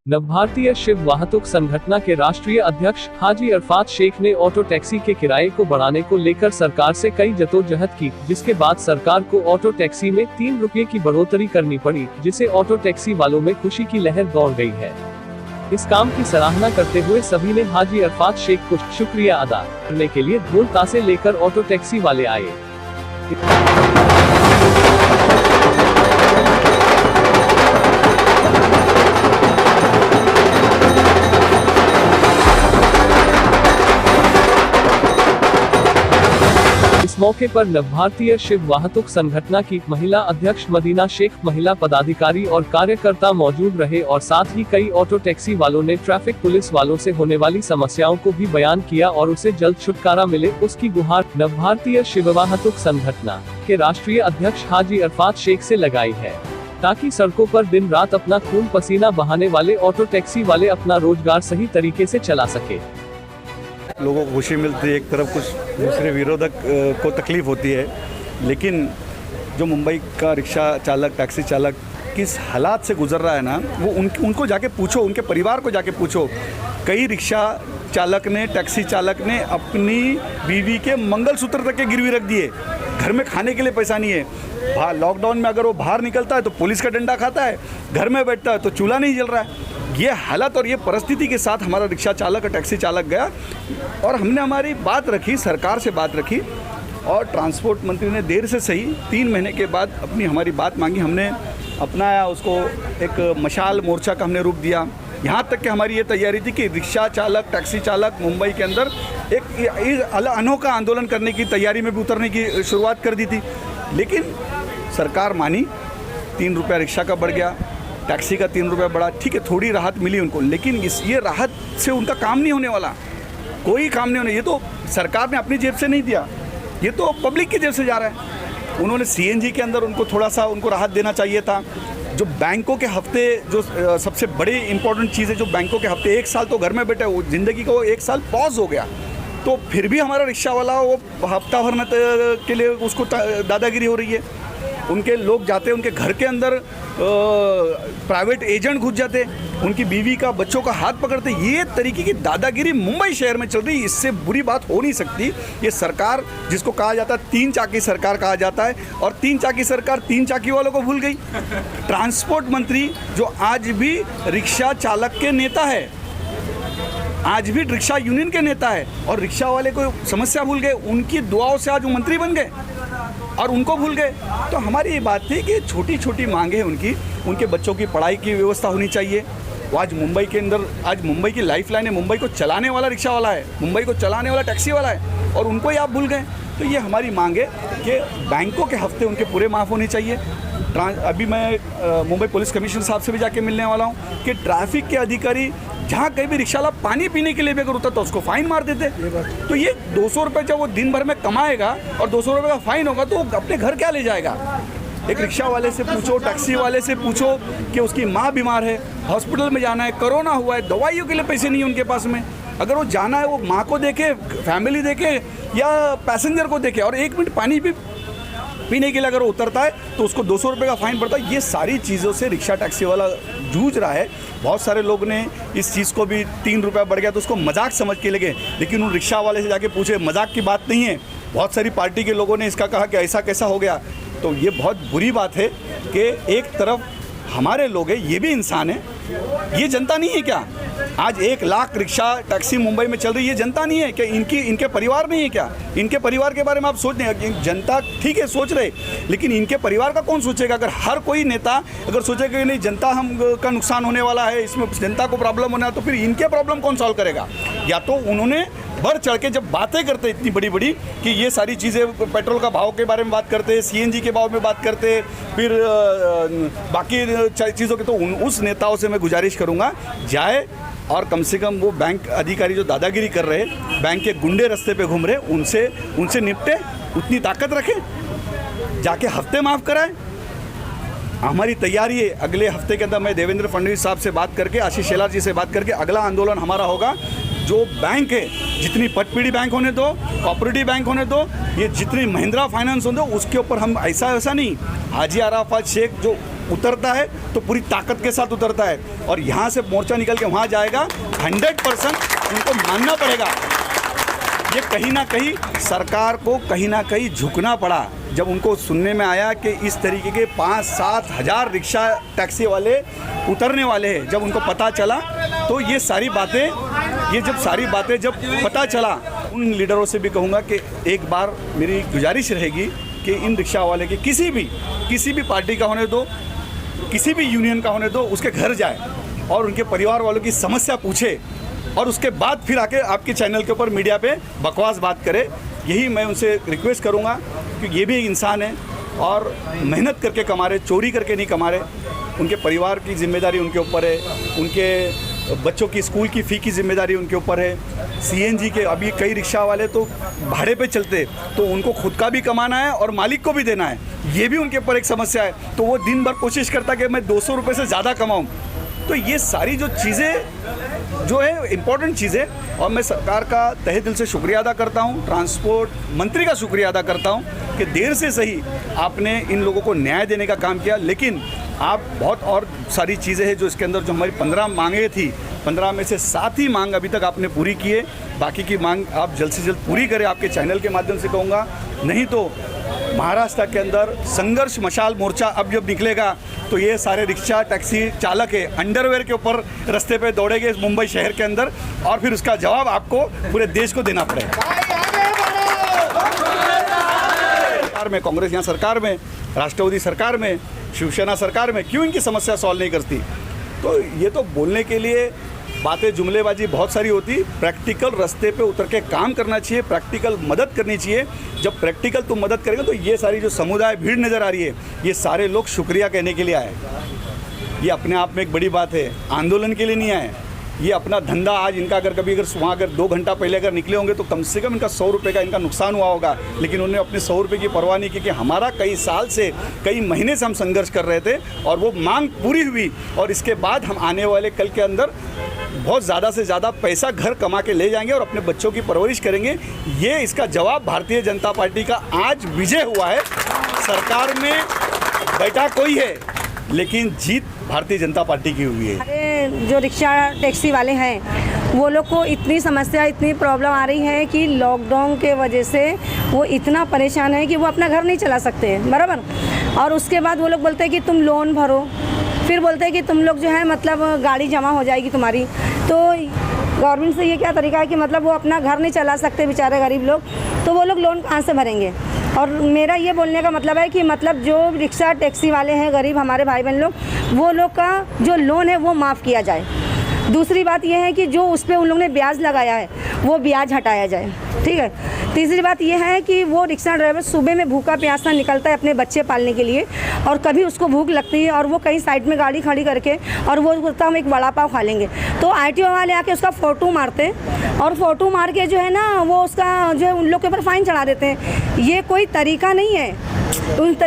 नवभारतीय शिव वाहतुक संगठन के राष्ट्रीय अध्यक्ष हाजी अरफात शेख ने ऑटो टैक्सी के किराए को बढ़ाने को लेकर सरकार से कई जद्दोजहद की, जिसके बाद सरकार को ऑटो टैक्सी में 3 रुपये की बढ़ोतरी करनी पड़ी, जिसे ऑटो टैक्सी वालों में खुशी की लहर दौड़ गई है। इस काम की सराहना करते हुए सभी ने हाजी अरफात शेख को शुक्रिया अदा करने के लिए ढोल ताशे लेकर ऑटो टैक्सी वाले आए। इस मौके पर नवभारतीय शिव वाहतुक संगठन की महिला अध्यक्ष मदीना शेख, महिला पदाधिकारी और कार्यकर्ता मौजूद रहे और साथ ही कई ऑटो टैक्सी वालों ने ट्रैफिक पुलिस वालों से होने वाली समस्याओं को भी बयान किया और उसे जल्द छुटकारा मिले उसकी गुहार नवभारतीय शिव वाहतुक संगठन के राष्ट्रीय अध्यक्ष हाजी अरफात शेख से लगाई है, ताकि सड़कों पर दिन रात अपना खून पसीना बहाने वाले ऑटो टैक्सी वाले अपना रोजगार सही तरीके से चला सके। लोगों को खुशी मिलती है, एक तरफ कुछ दूसरे विरोधक को तकलीफ होती है, लेकिन जो मुंबई का रिक्शा चालक, टैक्सी चालक किस हालात से गुजर रहा है ना, वो उनको जाके पूछो, उनके परिवार को जाके पूछो। कई रिक्शा चालक ने, टैक्सी चालक ने अपनी बीवी के मंगलसूत्र तक के गिरवी रख दिए। घर में खाने के लिए पैसा नहीं है। लॉकडाउन में अगर वो बाहर निकलता है तो पुलिस का डंडा खाता है, घर में बैठता है तो चूल्हा नहीं जल रहा है। ये हालत और ये परिस्थिति के साथ हमारा रिक्शा चालक और टैक्सी चालक गया और हमने हमारी बात रखी, सरकार से बात रखी और ट्रांसपोर्ट मंत्री ने देर से सही 3 महीने के बाद हमारी बात मांगी। हमने अपनाया, उसको एक मशाल मोर्चा का हमने रूप दिया। यहाँ तक कि हमारी ये तैयारी थी कि रिक्शा चालक, टैक्सी चालक मुंबई के अंदर एक अनोखा आंदोलन करने की तैयारी में भी उतरने की शुरुआत कर दी थी, लेकिन सरकार मानी। 3 रुपया रिक्शा का बढ़ गया, टैक्सी का 3 रुपया बढ़ा, ठीक है, थोड़ी राहत मिली उनको, लेकिन ये राहत से उनका काम नहीं होने वाला, कोई काम नहीं होने। ये तो सरकार ने अपनी जेब से नहीं दिया, ये तो पब्लिक की जेब से जा रहा है। उन्होंने सीएनजी के अंदर उनको थोड़ा सा उनको राहत देना चाहिए था। जो बैंकों के हफ्ते, जो सबसे बड़ी इंपॉर्टेंट चीज़ है, जो बैंकों के हफ्ते 1 साल तो घर में बैठे, वो ज़िंदगी का वो 1 साल पॉज हो गया, तो फिर भी हमारा रिक्शा वाला वो हफ्ता भरने के लिए उसको दादागिरी हो रही है। उनके लोग जाते, उनके घर के अंदर प्राइवेट एजेंट घुस जाते, उनकी बीवी का, बच्चों का हाथ पकड़ते। ये तरीके की दादागिरी मुंबई शहर में चल रही, इससे बुरी बात हो नहीं सकती। ये सरकार, जिसको कहा जाता है 3 चाकी सरकार कहा जाता है, और 3 चाकी सरकार 3 चाकी वालों को भूल गई। ट्रांसपोर्ट मंत्री जो आज भी रिक्शा चालक के नेता है, आज भी रिक्शा यूनियन के नेता है, और रिक्शा वाले को समस्या भूल गए, उनकी दुआओं से आज वो मंत्री बन गए और उनको भूल गए। तो हमारी ये बात थी कि छोटी छोटी मांगे हैं उनके बच्चों की पढ़ाई की व्यवस्था होनी चाहिए। वो आज मुंबई के अंदर, आज मुंबई की लाइफलाइन है, मुंबई को चलाने वाला रिक्शा वाला है, मुंबई को चलाने वाला टैक्सी वाला है, और उनको ही आप भूल गए। तो ये हमारी मांग है कि बैंकों के हफ्ते उनके पूरे माफ़ होने चाहिए। अभी मैं मुंबई पुलिस कमिश्नर साहब से भी जाके मिलने वाला हूँ कि ट्रैफिक के अधिकारी जहाँ कहीं भी रिक्शा वाला पानी पीने के लिए भी अगर उतरता तो उसको फाइन मार देते। तो ये 200 रुपये जब वो दिन भर में कमाएगा और 200 रुपये का फाइन होगा तो वो अपने घर क्या ले जाएगा? एक रिक्शा वाले से पूछो, टैक्सी वाले से पूछो कि उसकी माँ बीमार है, हॉस्पिटल में जाना है, कोरोना हुआ है, दवाइयों के लिए पैसे नहीं है उनके पास में। अगर वो जाना है, वो माँ को देखे, फैमिली देखे या पैसेंजर को देखे, और 1 मिनट पानी भी पीने के लिए अगर वो उतरता है तो उसको 200 रुपये का फाइन पड़ता है। ये सारी चीज़ों से रिक्शा टैक्सी वाला जूझ रहा है। बहुत सारे लोग ने इस चीज़ को भी 3 रुपया बढ़ गया तो उसको मजाक समझ के लगे, लेकिन उन रिक्शा वाले से जाके पूछे, मजाक की बात नहीं है। बहुत सारी पार्टी के लोगों ने इसका कहा कि ऐसा कैसा हो गया। तो ये बहुत बुरी बात है कि एक तरफ हमारे लोग हैं, ये भी इंसान है, ये जनता नहीं है क्या? आज 1 लाख रिक्शा टैक्सी मुंबई में चल रही है, ये जनता नहीं है क्या? इनके परिवार नहीं है क्या? इनके परिवार के बारे में आप सोच रहे हैं? जनता ठीक है सोच रहे, लेकिन इनके परिवार का कौन सोचेगा? अगर हर कोई नेता अगर सोचेगा कि नहीं जनता का नुकसान होने वाला है, इसमें जनता को प्रॉब्लम होना है, तो फिर इनके प्रॉब्लम कौन सॉल्व करेगा? या तो उन्होंने बढ़ चढ़ के जब बातें करते इतनी बड़ी बड़ी कि ये सारी चीज़ें, पेट्रोल का भाव के बारे में बात करते, सीएनजी के भाव में बात करते, फिर बाकी चीज़ों के, तो उस नेताओं से मैं गुजारिश करूँगा जाए और कम से कम वो बैंक अधिकारी जो दादागिरी कर रहे, बैंक के गुंडे रास्ते पे घूम रहे, उनसे निपटे, उतनी ताकत रखे, जाके हफ्ते माफ़ कराए। हमारी तैयारी है, अगले हफ्ते के अंदर मैं देवेंद्र फडणवीस साहब से बात करके, आशीष शेलार जी से बात करके, अगला आंदोलन हमारा होगा। जो बैंक है, जितनी पटपीड़ी बैंक होने दो, कोऑपरेटिव बैंक होने दो, ये जितनी महिंद्रा फाइनेंस होने दो, उसके ऊपर हम ऐसा नहीं, हाजी अरफात शेख जो उतरता है तो पूरी ताकत के साथ उतरता है, और यहाँ से मोर्चा निकल के वहाँ जाएगा 100% उनको मानना पड़ेगा। ये कहीं ना कहीं सरकार को कहीं ना कहीं झुकना पड़ा जब उनको सुनने में आया कि इस तरीके के 5-7 हज़ार रिक्शा टैक्सी वाले उतरने वाले हैं। जब उनको पता चला तो ये सारी बातें जब पता चला, उन लीडरों से भी कहूँगा कि एक बार मेरी गुजारिश रहेगी कि इन रिक्शा वाले के किसी भी पार्टी का होने दो, किसी भी यूनियन का होने दो, उसके घर जाए और उनके परिवार वालों की समस्या पूछे, और उसके बाद फिर आके आपके चैनल के ऊपर मीडिया पे बकवास बात करे। यही मैं उनसे रिक्वेस्ट करूँगा, क्योंकि ये भी एक इंसान है और मेहनत करके कमा रहे, चोरी करके नहीं कमा रहे। उनके परिवार की जिम्मेदारी उनके ऊपर है, उनके बच्चों की स्कूल की फ़ी की जिम्मेदारी उनके ऊपर है। सीएनजी के अभी कई रिक्शा वाले तो भाड़े पे चलते, तो उनको खुद का भी कमाना है और मालिक को भी देना है, ये भी उनके ऊपर एक समस्या है। तो वो दिन भर कोशिश करता है कि मैं 200 रुपये से ज़्यादा कमाऊँ। तो ये सारी जो चीज़ें जो है इम्पोर्टेंट चीज़ें, और मैं सरकार का तहे दिल से शुक्रिया अदा करता हूँ, ट्रांसपोर्ट मंत्री का शुक्रिया अदा करता हूँ कि देर से सही आपने इन लोगों को न्याय देने का काम किया। लेकिन आप बहुत और सारी चीज़ें हैं जो इसके अंदर, जो हमारी 15 मांगें थी, 15 में से 7 ही मांग अभी तक आपने पूरी की है। बाकी की मांग आप जल्द से जल्द पूरी करें, आपके चैनल के माध्यम से कहूँगा। नहीं तो महाराष्ट्र के अंदर संघर्ष मशाल मोर्चा अब जब निकलेगा तो ये सारे रिक्शा टैक्सी चालक है अंडरवेयर के ऊपर रास्ते पे दौड़ेंगे मुंबई शहर के अंदर, और फिर उसका जवाब आपको पूरे देश को देना पड़ेगा। सरकार में, कांग्रेस यहाँ सरकार में, राष्ट्रवादी सरकार में, शिवसेना सरकार में क्यों इनकी समस्या सॉल्व नहीं करती? तो ये तो बोलने के लिए बातें, जुमलेबाजी बहुत सारी होती। प्रैक्टिकल रास्ते पे उतर के काम करना चाहिए, प्रैक्टिकल मदद करनी चाहिए। जब प्रैक्टिकल तुम मदद करेंगे तो ये सारी जो समुदाय भीड़ नज़र आ रही है, ये सारे लोग शुक्रिया कहने के लिए आए। ये अपने आप में एक बड़ी बात है, आंदोलन के लिए नहीं आए। ये अपना धंधा आज इनका अगर वहाँ अगर 2 घंटा पहले अगर निकले होंगे तो कम से कम इनका 100 रुपये का इनका नुकसान हुआ होगा, लेकिन उन्होंने अपने 100 रुपये की परवाह नहीं की कि हमारा कई साल से, कई महीने से हम संघर्ष कर रहे थे और वो मांग पूरी हुई, और इसके बाद हम आने वाले कल के अंदर बहुत ज़्यादा से ज़्यादा पैसा घर कमा के ले जाएंगे और अपने बच्चों की परवरिश करेंगे। ये इसका जवाब भारतीय जनता पार्टी का आज विजय हुआ है। सरकार में बैठा कोई है, लेकिन जीत भारतीय जनता पार्टी की हुई है। अरे जो रिक्शा टैक्सी वाले हैं वो लोग को इतनी समस्या, इतनी प्रॉब्लम आ रही है कि लॉकडाउन के वजह से वो इतना परेशान है कि वो अपना घर नहीं चला सकते हैं, बराबर। और उसके बाद वो लोग बोलते हैं कि तुम लोन भरो, फिर बोलते हैं कि तुम लोग जो है मतलब गाड़ी जमा हो जाएगी तुम्हारी। तो गवर्नमेंट से ये क्या तरीका है कि मतलब वो अपना घर नहीं चला सकते बेचारे गरीब लोग, तो वो लोग लोन कहाँ से भरेंगे? और मेरा ये बोलने का मतलब है कि मतलब जो रिक्शा टैक्सी वाले हैं, गरीब हमारे भाई बहन लोग, वो लोग का जो लोन है वो माफ़ किया जाए। दूसरी बात यह है कि जो उस पर उन लोगों ने ब्याज लगाया है वो ब्याज हटाया जाए, ठीक है। तीसरी बात यह है कि वो रिक्शा ड्राइवर सुबह में भूखा प्यासा निकलता है अपने बच्चे पालने के लिए, और कभी उसको भूख लगती है और वो कहीं साइड में गाड़ी खड़ी करके और वो बोलता हम एक वड़ा पाव खा लेंगे, तो आरटीओ वाले आके उसका फ़ोटो मारते हैं, और फ़ोटो मार के जो है ना वो उसका जो है उन लोग के ऊपर फ़ाइन चढ़ा देते हैं। ये कोई तरीका नहीं है।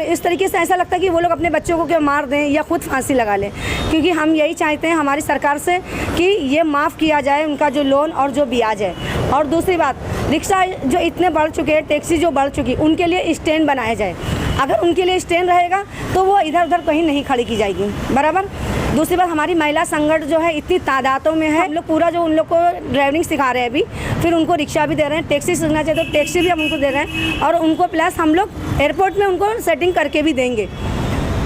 इस तरीके से ऐसा लगता है कि वो लोग अपने बच्चों को क्या मार दें या खुद फांसी लगा लें, क्योंकि हम यही चाहते हैं हमारी सरकार से कि ये माफ़ किया जाए उनका जो लोन और जो ब्याज है। और दूसरी बात, रिक्शा जो इतने बढ़ चुके हैं, टैक्सी जो बढ़ चुकी, उनके लिए स्टैंड बनाया जाए। अगर उनके लिए स्टैंड रहेगा तो वो इधर उधर कहीं नहीं खड़ी की जाएगी, बराबर। दूसरी बात, हमारी महिला संगठन जो है इतनी तादादों में है, हम लोग पूरा जो उन लोग को ड्राइविंग सिखा रहे हैं अभी, फिर उनको रिक्शा भी दे रहे हैं, टैक्सी सीखना चाहिए तो टैक्सी भी हम उनको दे रहे हैं, और उनको प्लस हम लोग एयरपोर्ट में उनको सेटिंग करके भी देंगे।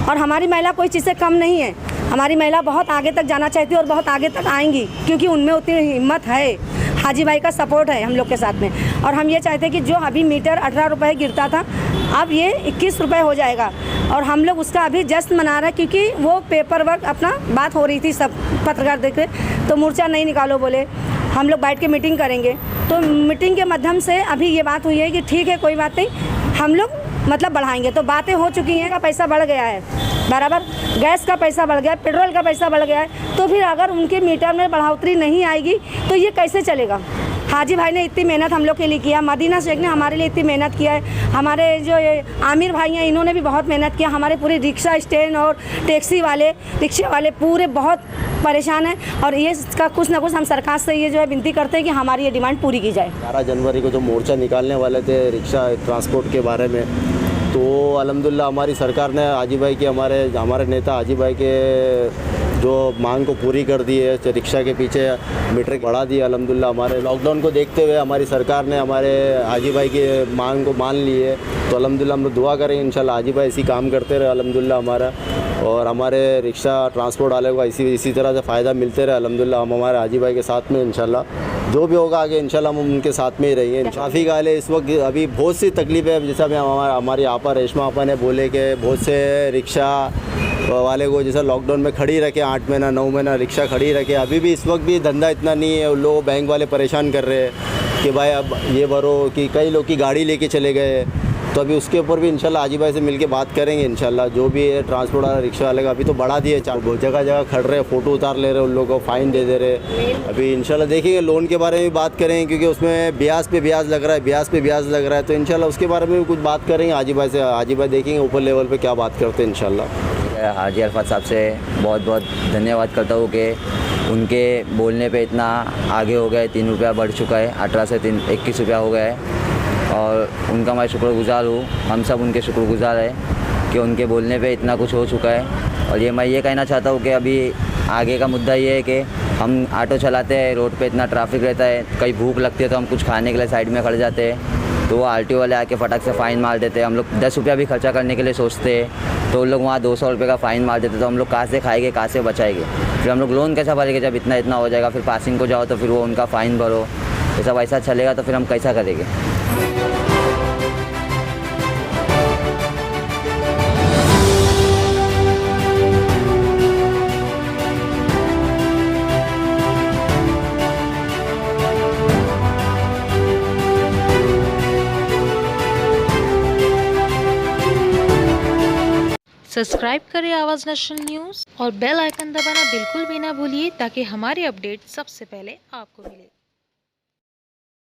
और हमारी महिला कोई चीज़ से कम नहीं है, हमारी महिला बहुत आगे तक जाना चाहती है और बहुत आगे तक आएंगी, क्योंकि उनमें उतनी हिम्मत है। हाजी भाई का सपोर्ट है हम लोग के साथ में। और हम ये चाहते हैं कि जो अभी मीटर 18 रुपये गिरता था, अब ये 21 रुपये हो जाएगा, और हम लोग उसका अभी जश्न मना रहे हैं, क्योंकि वो पेपर वर्क अपना बात हो रही थी, सब पत्रकार देखे तो मोर्चा नहीं निकालो बोले, हम लोग बैठ के मीटिंग करेंगे। तो मीटिंग के माध्यम से अभी ये बात हुई है कि ठीक है कोई बात नहीं, हम लोग मतलब बढ़ाएंगे। तो बातें हो चुकी हैं, का पैसा बढ़ गया है, बराबर, गैस का पैसा बढ़ गया है, पेट्रोल का पैसा बढ़ गया है, तो फिर अगर उनके मीटर में बढ़ोतरी नहीं आएगी तो ये कैसे चलेगा? हाजी भाई ने इतनी मेहनत हम लोग के लिए किया, मदीना शेख ने हमारे लिए इतनी मेहनत किया है, हमारे जो ये आमिर भाई हैं इन्होंने भी बहुत मेहनत किया, हमारे पूरे रिक्शा स्टैंड और टैक्सी वाले, रिक्शे वाले पूरे बहुत परेशान हैं। और ये इसका कुछ ना कुछ हम सरकार से ये जो है विनती करते हैं कि हमारी ये डिमांड पूरी की जाए। 12 जनवरी को जो मोर्चा निकालने वाले थे रिक्शा ट्रांसपोर्ट के बारे में, तो अल्हम्दुलिल्लाह हमारी सरकार ने हाजी भाई के हमारे नेता हाजी भाई के जो मांग को पूरी कर दी है। रिक्शा के पीछे मीटर बढ़ा दिया अल्हम्दुलिल्लाह। हमारे लॉकडाउन को देखते हुए हमारी सरकार ने हमारे हाजी भाई की मांग को मान ली है। तो अल्हम्दुलिल्लाह हम लोग दुआ करेंगे इंशाल्लाह हाजी भाई इसी काम करते रहे अल्हम्दुलिल्लाह हमारा, और हमारे रिक्शा ट्रांसपोर्ट वाले को इसी तरह से फ़ायदा मिलते रहे अल्हम्दुलिल्लाह। हम हमारे हाजी भाई के साथ में इंशाल्लाह जो भी होगा आगे इंशाल्लाह हम उनके साथ में ही रहेंगे। ट्रैफिक वाले इस वक्त अभी बहुत सी तकलीफ़ है, जैसा हमारी आपा रेशमा आपा ने बोले कि बहुत से रिक्शा वाले को जैसा लॉकडाउन में खड़ी रखे 8 महीना 9 महीना रिक्शा खड़ी रखे। अभी भी इस वक्त भी धंधा इतना नहीं है। लोग बैंक वाले परेशान कर रहे हैं कि भाई अब ये भरो, कि कई लोग की गाड़ी लेके चले गए। तो अभी उसके ऊपर भी इंशाल्लाह हाजी भाई से मिलके बात करेंगे इंशाल्लाह। जो भी है ट्रांसपोर्ट वाला रिक्शा वाले का अभी तो बढ़ा दिए, बहुत जगह खड़ रहे, फ़ोटो उतार ले रहे, उन लोगों को फ़ाइन दे दे रहे। अभी इंशाल्लाह देखेंगे, लोन के बारे में भी बात करेंगे क्योंकि उसमें ब्याज पे ब्याज लग रहा है, तो इंशाल्लाह उसके बारे में भी कुछ बात करेंगे हाजी भाई से। हाजी भाई देखेंगे ऊपर लेवल पर क्या बात करते हैं इंशाल्लाह। हाजी अल्फाज साहब से बहुत बहुत धन्यवाद करता हूँ कि उनके बोलने पे इतना आगे हो गए। 3 रुपया बढ़ चुका है, 18 से 21 रुपया हो गया है, और उनका मैं शुक्रगुज़ार हूँ। हम सब उनके शुक्रगुज़ार हैं कि उनके बोलने पे इतना कुछ हो चुका है। और मैं ये कहना चाहता हूँ कि अभी आगे का मुद्दा ये है कि हम ऑटो चलाते हैं, रोड पे इतना ट्रैफिक रहता है, कहीं भूख लगती है तो हम कुछ खाने के लिए साइड में खड़ जाते हैं, तो वो आरटीओ वाले आके फटाक से फ़ाइन मार देते हैं। हम लोग 10 रुपया भी खर्चा करने के लिए सोचते हैं तो उन लोग वहाँ 200 रुपये का फ़ाइन मार देते, तो हम लोग कहाँ से खाएंगे, कहाँ से बचाएंगे? फिर हम लोग लोन कैसा भरेंगे जब इतना हो जाएगा? फिर पासिंग को जाओ तो फिर वो उनका फ़ाइन भरो, ये सब ऐसा चलेगा तो फिर हम कैसा करेंगे? सब्सक्राइब करें आवाज़ नेशनल न्यूज़ और बेल आइकन दबाना बिल्कुल भी ना भूलिए ताकि हमारे अपडेट सबसे पहले आपको मिले।